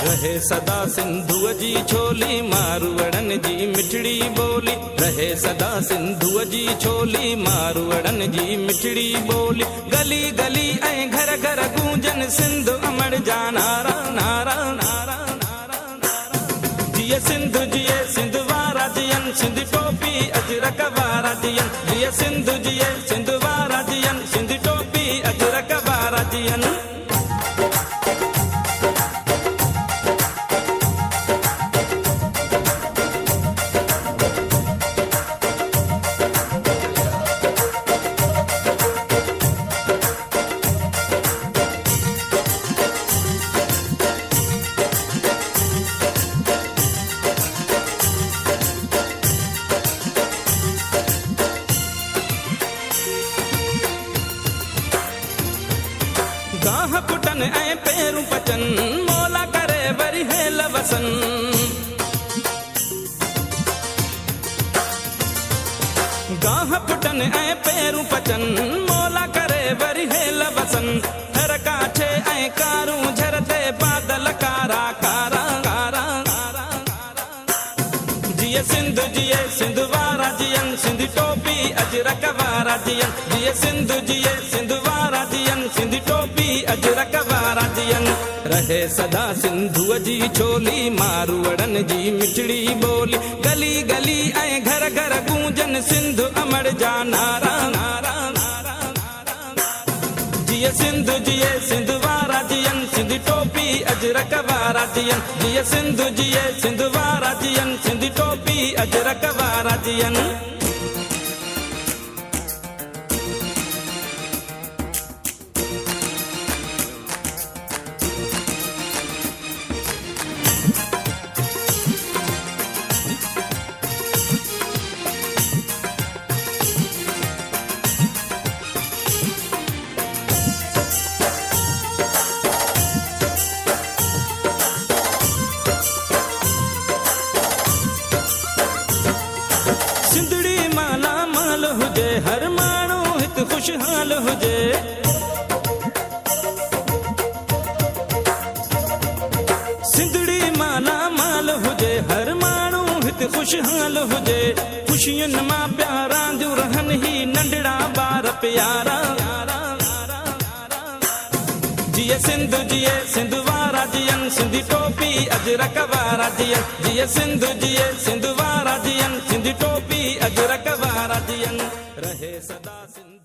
रहे सदा सिंधुअ जी छोली मारवड़न जी मिठड़ी बोली। रहे सदा सिंधुअ जी छोली मारवड़न जी मिठड़ी बोली। गली गली ऐं घर घर गूंजन सिंधु अमर जा नारा नारा नारा नारा नारा। जिए सिंधु जिए सिंधु वारा जियन सिंध टोपी अजरक वारा जियन। जिए सिंधु जिए सिंधु वारा जियन सिंध टोपी अजरक वारा जियन। गाह पुटन ऐं पेरूं पचन मोला करे वरी हेल वसन। गाह पुटन ऐं पेरूं पचन मोला करे वरी हेल वसन। हर काठे ऐं कारूं झरते बादल कारा कारा कारा कारा कारा। जिए सिंधु जिए सिंधु वारा जियन सिंध टोपी अजरक वारा जियन। जिए सिंधु जिए सिंधु वारा जियन सिंध टोपी अजरक वारा जियन। रहे सदा सिंधुअ जी छोली मारवड़न जी मिठड़ी बोली। गली गली ऐं घर घर गूंजन सिंधु अमर जा नारा नारा नारा नारा नारा। जिए सिंधु जिए सिंधु वारा जियन सिंध टोपी अजरक वारा जियन। जिए सिंधु जिए सिंधु वारा जियन सिंध टोपी अजरक वारा जियन। सिंधड़ी माला माल हुजे हर माण्हू हित खुशहाल हुजे। सिंधड़ी माला माल हुजे हर माण्हू हित खुशहाल हुजे। खुशियुनि मां प्यारा जो रहन ही नंढड़ा ॿार प्यारा। जिए सिंधु जिए सिंधु वारा जियन सिंध टोपी अजरक वारा जियन। जिए सिंधु जिए सिंधु वारा जियन सिंध टोपी अजरक वारा जियन। रहे सदा सिंधु